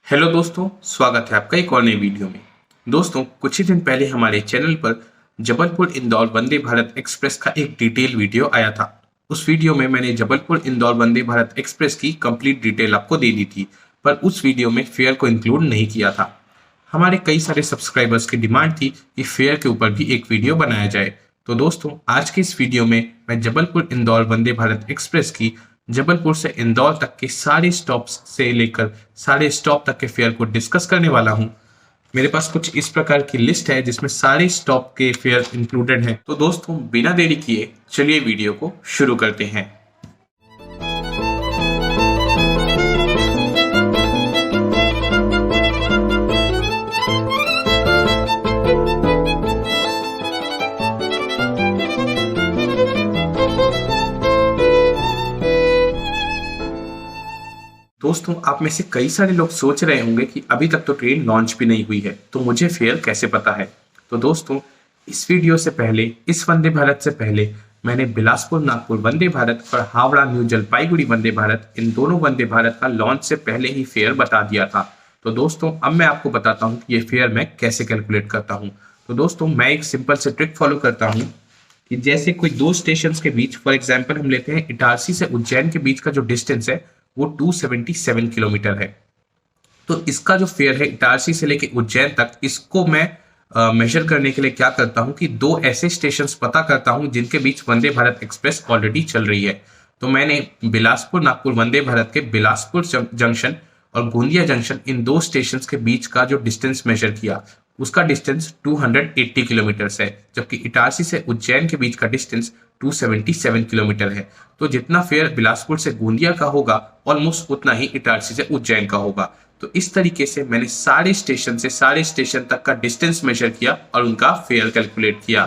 Hello दोस्तों, स्वागत है आपका एक और नई वीडियो में। दोस्तों, कुछ ही दिन पहले हमारे चैनल पर जबलपुर इंदौर वंदे भारत एक्सप्रेस का एक डिटेल वीडियो आया था। उस वीडियो में मैंने जबलपुर इंदौर वंदे भारत एक्सप्रेस की कंप्लीट डिटेल आपको दे दी थी, पर उस वीडियो में फेयर को इंक्लूड नहीं किया था। हमारे कई सारे सब्सक्राइबर्स की डिमांड थी कि फेयर के ऊपर भी एक वीडियो बनाया जाए। तो दोस्तों, आज के इस वीडियो में मैं जबलपुर इंदौर वंदे भारत एक्सप्रेस की जबलपुर से इंदौर तक के सारे स्टॉप्स से लेकर सारे स्टॉप तक के फेयर को डिस्कस करने वाला हूं। मेरे पास कुछ इस प्रकार की लिस्ट है जिसमें सारे स्टॉप के फेयर इंक्लूडेड हैं। तो दोस्तों, बिना देरी किए चलिए वीडियो को शुरू करते हैं। दोस्तों, आप में से कई सारे लोग सोच रहे होंगे कि अभी तक तो ट्रेन लॉन्च भी नहीं हुई है, तो मुझे फेयर कैसे पता है। तो दोस्तों, इस वीडियो से पहले, इस वंदे भारत से पहले मैंने बिलासपुर नागपुर वंदे भारत और हावड़ा न्यू जलपाईगुड़ी वंदे भारत, इन दोनों वंदे भारत का लॉन्च से पहले ही फेयर बता दिया था। तो दोस्तों, अब मैं आपको बताता हूँ कि ये फेयर मैं कैसे कैलकुलेट करता हूँ। तो दोस्तों, मैं एक सिंपल से ट्रिक फॉलो करता हूँ कि जैसे कोई दो स्टेशन के बीच, फॉर एग्जाम्पल हम लेते हैं इटारसी से उज्जैन के बीच का जो डिस्टेंस है वो 277 किलोमीटर है। तो इसका जो फेयर है इटारसी से लेके उज्जैन तक, इसको मैं मेजर करने के लिए क्या करता हूं कि दो ऐसे स्टेशंस पता करता हूं जिनके बीच वंदे भारत एक्सप्रेस ऑलरेडी चल रही है। तो मैंने बिलासपुर नागपुर वंदे भारत के बिलासपुर जंक्शन और गोंदिया जंक्शन, इन दो स्टेशंस के बीच का जो डिस्टेंस मेजर किया, उसका डिस्टेंस 280 किलोमीटर है, जबकि इटारसी से उज्जैन के बीच का डिस्टेंस 277 किलोमीटर है। तो जितना फेयर बिलासपुर से गोंदिया का होगा, ऑलमोस्ट उतना ही इटारसी से उज्जैन का होगा। तो इस तरीके से मैंने सारे स्टेशन से सारे स्टेशन तक का डिस्टेंस मेजर किया और उनका फेयर कैलकुलेट किया।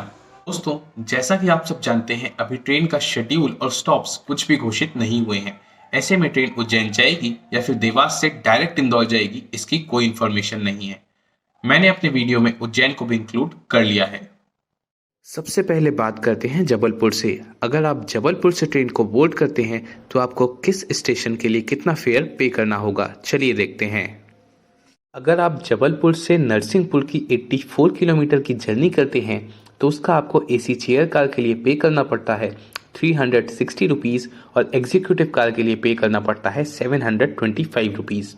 दोस्तों, जैसा कि आप सब जानते हैं, अभी ट्रेन का शेड्यूल और स्टॉप्स कुछ भी घोषित नहीं हुए हैं। ऐसे में ट्रेन उज्जैन जाएगी या फिर देवास से डायरेक्ट इंदौर जाएगी, इसकी कोई इंफॉर्मेशन नहीं है। मैंने अपने वीडियो में उज्जैन को भी इंक्लूड कर लिया है। सबसे पहले बात करते हैं जबलपुर से। अगर आप जबलपुर से ट्रेन को बोर्ड करते हैं तो आपको किस स्टेशन के लिए कितना फेयर पे करना होगा, चलिए देखते हैं। अगर आप जबलपुर से नरसिंहपुर की 84 किलोमीटर की जर्नी करते हैं तो उसका आपको एसी चेयर कार के लिए पे करना पड़ता है 360 रुपीज़ और एग्जीक्यूटिव कार के लिए पे करना पड़ता है 725 रुपीज़।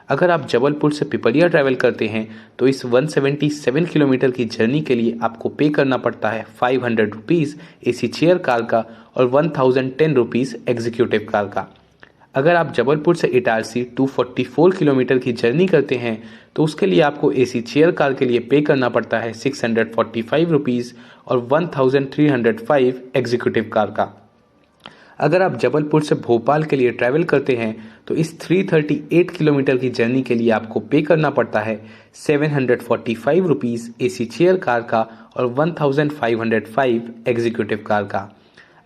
अगर आप जबलपुर से पिपरिया ट्रैवल करते हैं तो इस 177 किलोमीटर की जर्नी के लिए आपको पे करना पड़ता है 500 रुपीज़ एसी चेयर कार का और 1010 रुपीज़ एग्जीक्यूटिव कार का। अगर आप जबलपुर से इटारसी 244 किलोमीटर की जर्नी करते हैं तो उसके लिए आपको एसी चेयर कार के लिए पे करना पड़ता है 645 रुपीज़ और 1305 एग्जीक्यूटिव कार का। अगर आप जबलपुर से भोपाल के लिए ट्रैवल करते हैं तो इस 338 किलोमीटर की जर्नी के लिए आपको पे करना पड़ता है 745 रुपीज़ एसी चेयर कार का और 1505 एग्जीक्यूटिव कार का।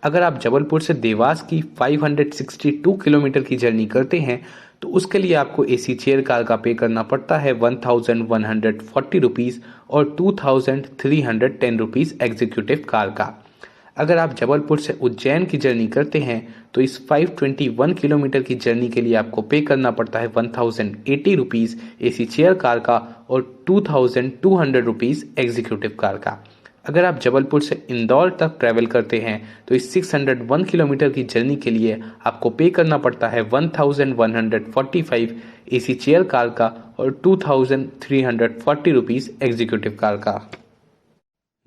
अगर आप जबलपुर से देवास की 562 किलोमीटर की जर्नी करते हैं तो उसके लिए आपको एसी चेयर कार का पे करना पड़ता है 1140 रुपीज़ और 2310 रुपीज़ एग्जीक्यूटिव कार का। अगर आप जबलपुर से उज्जैन की जर्नी करते हैं तो इस 521 किलोमीटर की जर्नी के लिए आपको पे करना पड़ता है 1080 रुपीज़ एसी चेयर कार का और 2200 रुपीज़ एग्जीक्यूटिव कार का। अगर आप जबलपुर से इंदौर तक ट्रैवल करते हैं तो इस 601 किलोमीटर की जर्नी के लिए आपको पे करना पड़ता है 1145 एसी चेयर कार का और 2340 रुपीज़ एग्जीक्यूटिव कार का।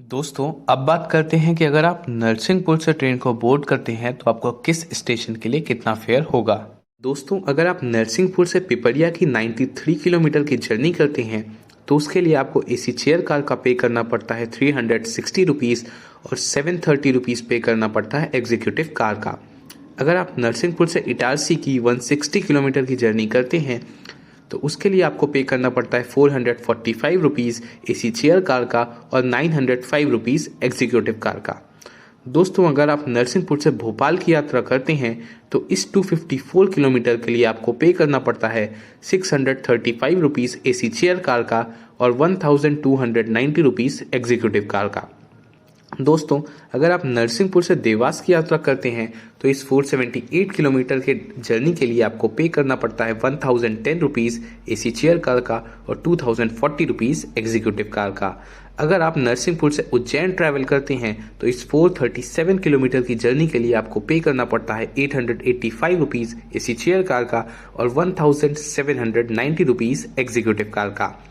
दोस्तों, अब बात करते हैं कि अगर आप नरसिंहपुर से ट्रेन को बोर्ड करते हैं तो आपको किस स्टेशन के लिए कितना फेयर होगा। दोस्तों, अगर आप नरसिंहपुर से पिपरिया की 93 किलोमीटर की जर्नी करते हैं तो उसके लिए आपको एसी चेयर कार का पे करना पड़ता है 360 रुपीज़ और 730 रुपीज़ पे करना पड़ता है एग्जीक्यूटिव कार का। अगर आप नरसिंहपुर से इटारसी की 160 किलोमीटर की जर्नी करते हैं तो उसके लिए आपको पे करना पड़ता है 445 रुपीज़ एसी चेयर कार का और 905 रुपीज़ एग्जीक्यूटिव कार का। दोस्तों, अगर आप नरसिंहपुर से भोपाल की यात्रा करते हैं तो इस 254 किलोमीटर के लिए आपको पे करना पड़ता है 635 रुपीज़ एसी चेयर कार का और 1290 रुपीज़ एग्जीक्यूटिव कार का। दोस्तों, अगर आप नरसिंहपुर से देवास की यात्रा करते हैं तो इस 478 किलोमीटर के जर्नी के लिए आपको पे करना पड़ता है 1010 रुपीज़ AC चेयर कार का और 2040 रुपीज़ एग्जीक्यूटिव कार का। अगर आप नरसिंहपुर से उज्जैन ट्रैवल करते हैं तो इस 437 किलोमीटर की जर्नी के लिए आपको पे करना पड़ता है 885 रुपीज़ AC चेयर कार का और 1790 रुपीज़ एग्जीक्यूटिव कार का।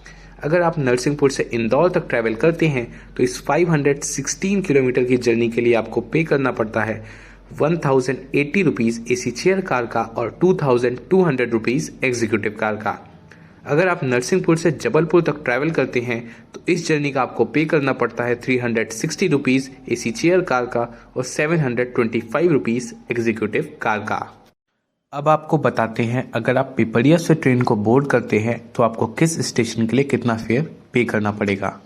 अगर आप नरसिंहपुर से इंदौर तक ट्रैवल करते हैं तो इस 516 किलोमीटर की जर्नी के लिए आपको पे करना पड़ता है 1080 रुपीज़ AC चेयर कार का और 2200 रुपीज़ एग्जीक्यूटिव कार का। अगर आप नरसिंहपुर से जबलपुर तक ट्रैवल करते हैं तो इस जर्नी का आपको पे करना पड़ता है 360 रुपीज़ AC चेयर कार का और 725 रुपीज़ एग्जीक्यूटिव कार का। अब आपको बताते हैं, अगर आप पिपरिया से ट्रेन को बोर्ड करते हैं तो आपको किस स्टेशन के लिए कितना फेयर पे करना पड़ेगा।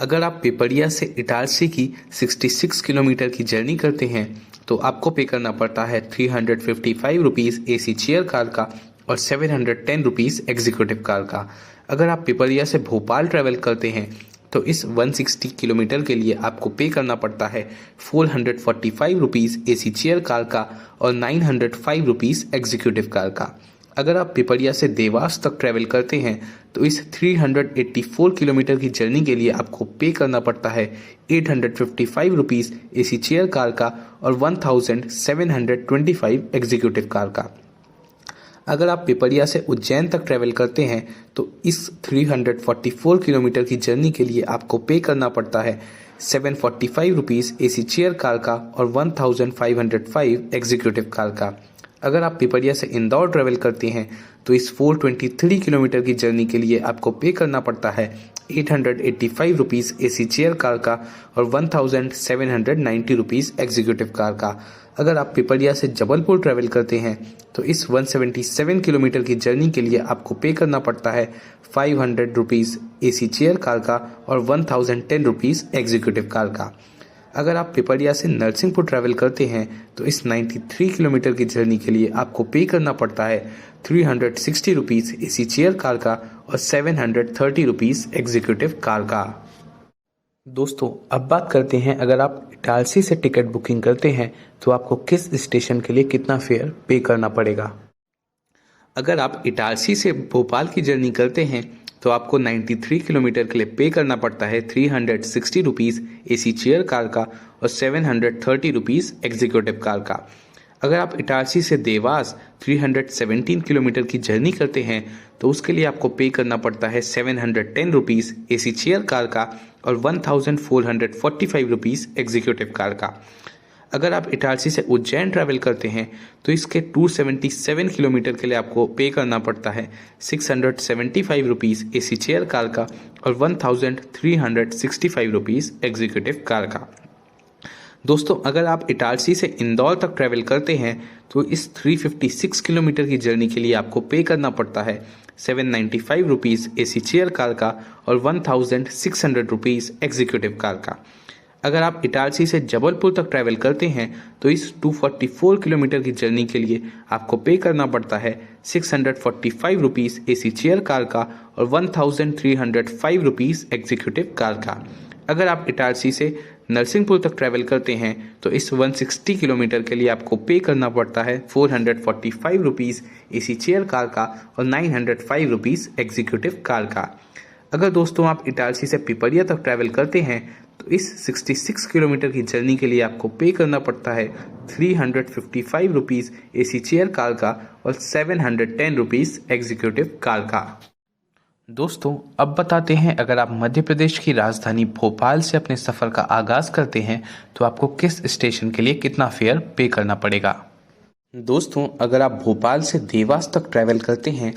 अगर आप पिपरिया से इटारसी की 66 किलोमीटर की जर्नी करते हैं तो आपको पे करना पड़ता है 355 रुपीज़ AC चेयर कार का और 710 रुपीज़ एग्जीक्यूटिव कार का। अगर आप पिपरिया से भोपाल ट्रैवल करते हैं तो इस 160 किलोमीटर के लिए आपको पे करना पड़ता है 445 रुपीज़ AC चेयर कार का और 905 रुपीज़ एग्जीक्यूटिव कार का। अगर आप पिपरिया से देवास तक ट्रैवल करते हैं तो इस 384 किलोमीटर की जर्नी के लिए आपको पे करना पड़ता है 855 रुपीज़ AC चेयर कार का और 1725 एग्जीक्यूटिव कार का। अगर आप पिपरिया से उज्जैन तक ट्रैवल करते हैं तो इस 344 किलोमीटर की जर्नी के लिए आपको पे करना पड़ता है 745 रुपीज़ AC चेयर कार का और 1505 एग्जीक्यूटिव कार का। अगर आप पिपरिया से इंदौर ट्रैवल करते हैं तो इस 423 किलोमीटर की जर्नी के लिए आपको पे करना पड़ता है 885 रुपीज़ AC चेयर कार का और 1790 रुपीज़ एग्जीक्यूटिव कार का। अगर आप पिपरिया से जबलपुर ट्रैवल करते हैं तो इस 177 किलोमीटर की जर्नी के लिए आपको पे करना पड़ता है 500 रुपीज़ AC चेयर कार का और 1010 रुपीज़ एग्जीक्यूटिव कार का। अगर आप पिपरिया से नरसिंहपुर ट्रैवल करते हैं तो इस 93 किलोमीटर की जर्नी के लिए आपको पे करना पड़ता है 360 रुपीज़ AC चेयर कार का और 730 रुपीज़ एग्जीक्यूटिव कार का। दोस्तों, अब बात करते हैं, अगर आप इटारसी से टिकट बुकिंग करते हैं तो आपको किस स्टेशन के लिए कितना फेयर पे करना पड़ेगा। अगर आप इटारसी से भोपाल की जर्नी करते हैं तो आपको 93 किलोमीटर के लिए पे करना पड़ता है 360 रुपीज़ AC चेयर कार का और 730 रुपीज़ एग्जीक्यूटिव कार का। अगर आप इटारसी से देवास 317 किलोमीटर की जर्नी करते हैं तो उसके लिए आपको पे करना पड़ता है 710 रुपीज़ AC चेयर कार का और 1445 रुपीज़ एग्जीक्यूटिव कार का। अगर आप इटारसी से उज्जैन ट्रैवल करते हैं तो इसके 277 किलोमीटर के लिए आपको पे करना पड़ता है 675 रुपीज़ AC चेयर कार का और 1365 रुपीज़ एग्जीक्यूटिव कार का। दोस्तों, अगर आप इटारसी से इंदौर तक ट्रैवल करते हैं तो इस 356 किलोमीटर की जर्नी के लिए आपको पे करना पड़ता है 795 रुपीज़ AC चेयर कार का और 1600 रुपीज़ एग्जीक्यूटिव कार का। अगर आप इटारसी से जबलपुर तक ट्रैवल करते हैं तो इस 244 किलोमीटर की जर्नी के लिए आपको पे करना पड़ता है 645 रुपीज़ AC चेयर कार का और 1305 रुपीज़ एग्जीक्यूटिव कार का। अगर आप इटारसी से नरसिंहपुर तक ट्रैवल करते हैं तो इस 160 किलोमीटर के लिए आपको पे करना पड़ता है 445 रुपीज़ AC चेयर कार का और 905 रुपीज़ एग्जीक्यूटिव कार का। अगर दोस्तों आप इटारसी से पिपरिया तक ट्रैवल करते हैं तो इस 66 किलोमीटर की जर्नी के लिए आपको पे करना पड़ता है 355 रुपीज़ AC चेयर कार का और 710 रुपीज़ एग्जीक्यूटिव कार का। दोस्तों, अब बताते हैं, अगर आप मध्य प्रदेश की राजधानी भोपाल से अपने सफ़र का आगाज़ करते हैं तो आपको किस स्टेशन के लिए कितना फेयर पे करना पड़ेगा। दोस्तों, अगर आप भोपाल से देवास तक ट्रैवल करते हैं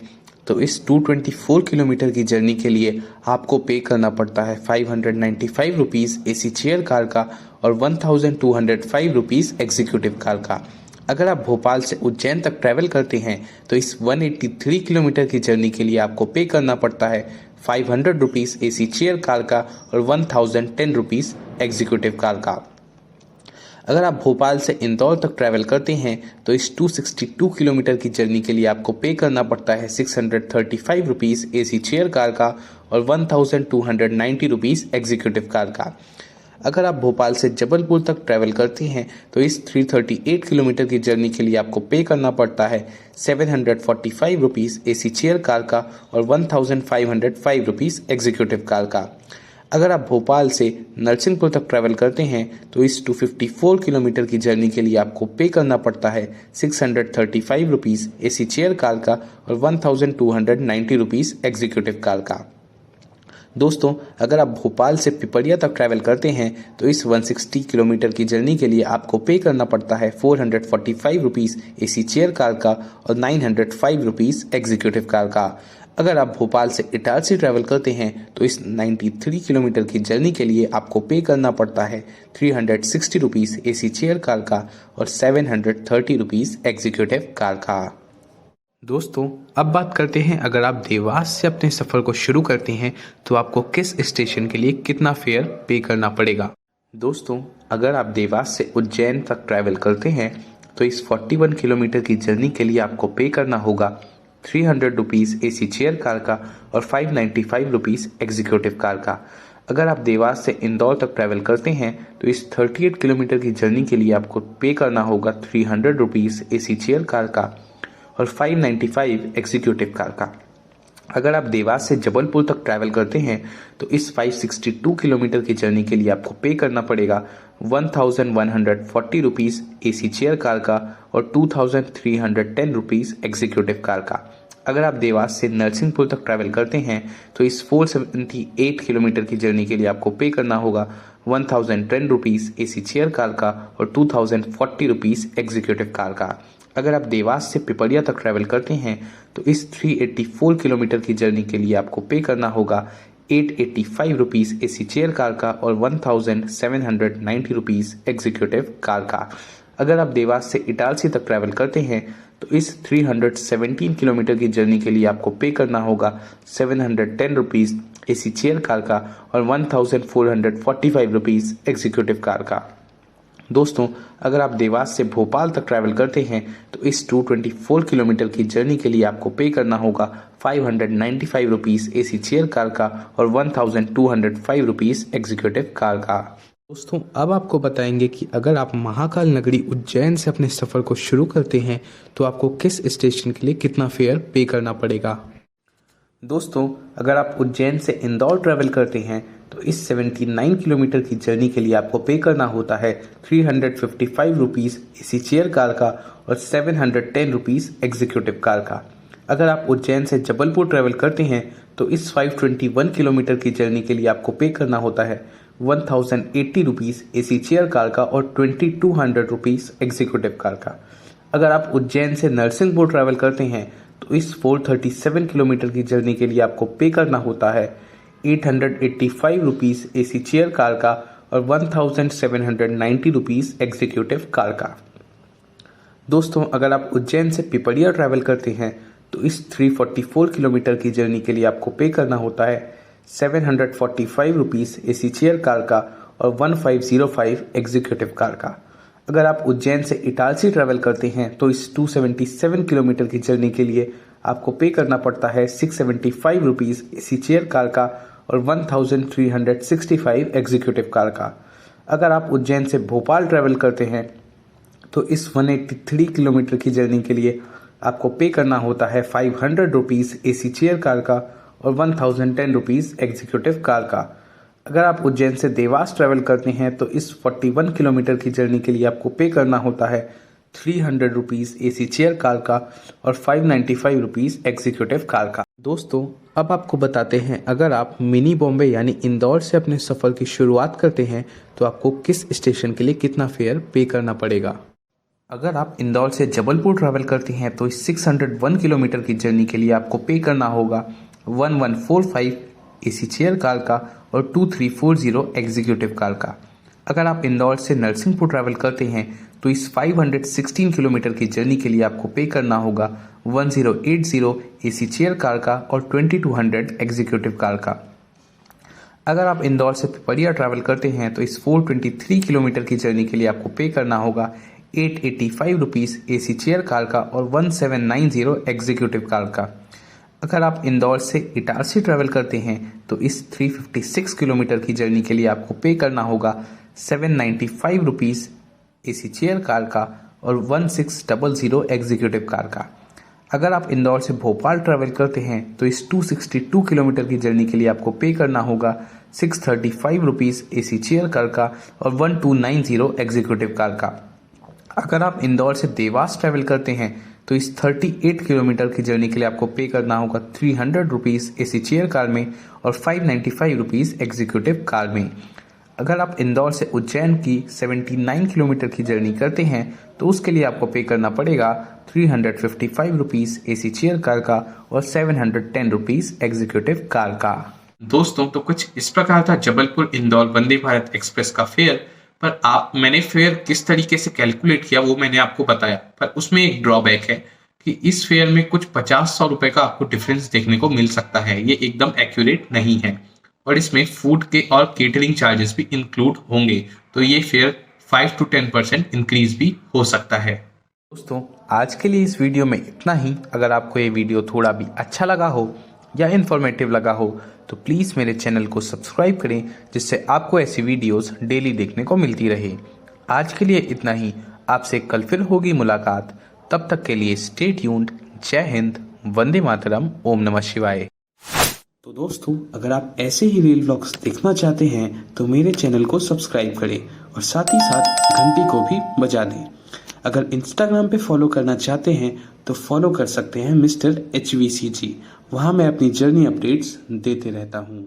तो इस 224 किलोमीटर की जर्नी के लिए आपको पे करना पड़ता है 595 रुपीज़ AC चेयर कार का और 1205 रुपीज़ एग्जीक्यूटिव कार का। अगर आप भोपाल से उज्जैन तक ट्रैवल करते हैं तो इस 183 किलोमीटर की जर्नी के लिए आपको पे करना पड़ता है 500 रुपीज़ AC चेयर कार का और 1010 रुपीज़ एग्जीक्यूटिव कार का। अगर आप भोपाल से इंदौर तक ट्रैवल करते हैं तो इस 262 किलोमीटर की जर्नी के लिए आपको पे करना पड़ता है 635 रुपीज़ AC चेयर कार का और 1290 रुपीज़ एग्जीक्यूटिव कार का। अगर आप भोपाल से जबलपुर तक ट्रैवल करते हैं तो इस 338 किलोमीटर की जर्नी के लिए आपको पे करना पड़ता है 745 रुपीज़ AC चेयर कार का और 1505 रुपीज़ एग्जीक्यूटिव कार का। अगर आप भोपाल से नरसिंहपुर तक ट्रैवल करते हैं तो इस 254 किलोमीटर की जर्नी के लिए आपको पे करना पड़ता है 635 रुपीज़ AC चेयर कार का और 1290 रुपीज़ एग्जीक्यूटिव कार का। दोस्तों, अगर आप भोपाल से पिपरिया तक ट्रैवल करते हैं तो इस 160 किलोमीटर की जर्नी के लिए आपको पे करना पड़ता है 445 रुपीज़ AC चेयर कार का और 905 रुपीज़ एग्जीक्यूटिव कार का। अगर आप भोपाल से इटारसी ट्रैवल करते हैं तो इस 93 किलोमीटर की जर्नी के लिए आपको पे करना पड़ता है 360 रुपीज़ AC चेयर कार का और 730 रुपीज़ एग्जीक्यूटिव कार का। दोस्तों, अब बात करते हैं अगर आप देवास से अपने सफ़र को शुरू करते हैं तो आपको किस स्टेशन के लिए कितना फेयर पे करना पड़ेगा। दोस्तों, अगर आप देवास से उज्जैन तक ट्रैवल करते हैं तो इस 41 किलोमीटर की जर्नी के लिए आपको पे करना होगा 300 रुपीज़ AC चेयर कार का और 595 रुपीज़ एग्जीक्यूटिव कार का। अगर आप देवास से इंदौर तक ट्रैवल करते हैं तो इस 38 किलोमीटर की जर्नी के लिए आपको पे करना होगा 300 रुपीज़ AC चेयर कार का और 595 एग्जीक्यूटिव कार का। अगर आप देवास से जबलपुर तक ट्रैवल करते हैं तो इस 562 किलोमीटर की जर्नी के लिए आपको पे करना पड़ेगा 1140 रुपीज़ AC चेयर कार का और 2310 रुपीज़ एग्जीक्यूटिव कार का। अगर आप देवास से नरसिंहपुर तक ट्रैवल करते हैं तो इस 478 किलोमीटर की जर्नी के लिए आपको पे करना होगा 1010 रुपीज़ AC चेयर कार का और 2040 रुपीज़ एग्जीक्यूटिव कार का। अगर आप देवास से पिपरिया तक ट्रैवल करते हैं तो इस 384 किलोमीटर की जर्नी के लिए आपको पे करना होगा 885 रुपीज़ AC चेयर कार का और 1790 रुपीज़ एग्जीक्यूटिव कार का। अगर आप देवास से इटारसी तक ट्रैवल करते हैं तो इस 317 किलोमीटर की जर्नी के लिए आपको पे करना होगा 710 रुपीज़ AC चेयर कार का और 1445 रुपीज़ एग्जीक्यूटिव कार का। दोस्तों, अगर आप देवास से भोपाल तक ट्रैवल करते हैं तो इस 224 किलोमीटर की जर्नी के लिए आपको पे करना होगा 595 रुपीज़ AC चेयर कार का और 1205 रुपीज़ एग्जीक्यूटिव कार का। दोस्तों, अब आपको बताएंगे कि अगर आप महाकाल नगरी उज्जैन से अपने सफ़र को शुरू करते हैं तो आपको किस स्टेशन के लिए कितना फेयर पे करना पड़ेगा। दोस्तों, अगर आप उज्जैन से इंदौर ट्रैवल करते हैं तो इस 79 किलोमीटर की जर्नी के लिए आपको पे करना होता है 355 रुपीज़ AC चेयर कार का और 710 रुपीज़ एग्जीक्यूटिव कार का। अगर आप उज्जैन से जबलपुर ट्रैवल करते हैं तो इस 521 किलोमीटर की जर्नी के लिए आपको पे करना होता है 1080 रुपीज़ AC चेयर कार का और 2200 रुपीज़ एग्जीक्यूटिव कार का। अगर आप उज्जैन से नरसिंहपुर ट्रैवल करते हैं तो इस 437 किलोमीटर की जर्नी के लिए आपको पे करना होता है 885 रुपीज़ AC चेयर कार का और 1790 रुपीज़ एग्जीक्यूटिव कार का। दोस्तों, अगर आप उज्जैन से पिपरिया ट्रैवल करते हैं तो इस 344 किलोमीटर की जर्नी के लिए आपको पे करना होता है 745 रुपीज़ AC चेयर कार का और 1505 एग्जीक्यूटिव कार का। अगर आप उज्जैन से इटारसी ट्रैवल करते हैं तो इस 277 किलोमीटर की जर्नी के लिए आपको पे करना पड़ता है 675 रुपीज़ AC चेयर कार का और 1365 एग्जीक्यूटिव कार का। अगर आप उज्जैन से भोपाल ट्रैवल करते हैं तो इस 183 किलोमीटर की जर्नी के लिए आपको पे करना होता है 500 रुपीज़ AC चेयर कार का और 1010 रुपीज़ एग्जीक्यूटिव कार का। अगर आप उज्जैन से देवास ट्रैवल करते हैं तो इस 41 किलोमीटर की जर्नी के लिए आपको पे करना होता है 300 रुपीज़ AC चेयर कार का और 595 रुपीज़ एग्जीक्यूटिव कार का। दोस्तों, अब आपको बताते हैं अगर आप मिनी बॉम्बे यानी इंदौर से अपने सफ़र की शुरुआत करते हैं तो आपको किस स्टेशन के लिए कितना फेयर पे करना पड़ेगा। अगर आप इंदौर से जबलपुर ट्रैवल करते हैं तो इस 601 किलोमीटर की जर्नी के लिए आपको पे करना होगा 1145 AC चेयर कार का और 2340 एग्जीक्यूटिव कार का। अगर आप इंदौर से नरसिंहपुर ट्रैवल करते हैं तो इस 516 किलोमीटर की जर्नी के लिए आपको पे करना होगा 1080 AC चेयर कार का और 2200 एग्जीक्यूटिव कार का। अगर आप इंदौर से पिपरिया ट्रैवल करते हैं तो इस 423 किलोमीटर की जर्नी के लिए आपको पे करना होगा 885 रुपीज़ AC चेयर कार का और 1790 एग्जीक्यूटिव कार का। अगर आप इंदौर से इटारसी ट्रैवल करते हैं तो इस 356 किलोमीटर की जर्नी के लिए आपको पे करना होगा 795 रुपीज़ AC चेयर कार का और 1600 एग्जीक्यूटिव कार का। अगर आप इंदौर से भोपाल ट्रैवल करते हैं तो इस 262 किलोमीटर की जर्नी के लिए आपको पे करना होगा 635 रुपीज़ AC चेयर कार का और 1290 एग्जीक्यूटिव कार का। अगर आप इंदौर से देवास ट्रैवल करते हैं तो इस 38 किलोमीटर की जर्नी के लिए आपको पे करना होगा 300 रुपीज़ AC चेयर कार में और 595 रुपीज़ एग्जीक्यूटिव कार में। अगर आप इंदौर से उज्जैन की 79 किलोमीटर की जर्नी करते हैं तो उसके लिए आपको पे करना पड़ेगा 355 रुपीज़ AC चेयर कार का और 710 रुपीज़ एग्जीक्यूटिव कार का। दोस्तों तो कुछ इस प्रकार था जबलपुर इंदौर वंदे भारत एक्सप्रेस का फेयर। पर मैंने फेयर किस तरीके से कैलकुलेट किया वो मैंने आपको बताया, पर उसमें एक ड्रॉबैक है कि इस फेयर में कुछ 50-100 रुपए का आपको डिफरेंस देखने को मिल सकता है। ये एकदम एक्यूरेट नहीं है और इसमें फूड के और केटरिंग चार्जेस भी इंक्लूड होंगे, तो ये फेयर 5 to 10% इंक्रीज भी हो सकता है। दोस्तों आज के लिए इस वीडियो में इतना ही। अगर आपको ये वीडियो थोड़ा भी अच्छा लगा हो या इन्फॉर्मेटिव लगा हो तो प्लीज़ मेरे चैनल को सब्सक्राइब करें, जिससे आपको ऐसी वीडियोस डेली देखने को मिलती रहे। आज के लिए इतना ही, आपसे कल फिर होगी मुलाकात। तब तक के लिए स्टे ट्यून्ड। जय हिंद, वंदे मातरम, ओम नमः शिवाय। तो दोस्तों अगर आप ऐसे ही रील व्लॉग्स देखना चाहते हैं तो मेरे चैनल को सब्सक्राइब करें और साथ ही साथ घंटी को भी बजा दें। अगर इंस्टाग्राम पे फॉलो करना चाहते हैं तो फॉलो कर सकते हैं मिस्टर HVCG। वहाँ मैं अपनी जर्नी अपडेट्स देते रहता हूँ।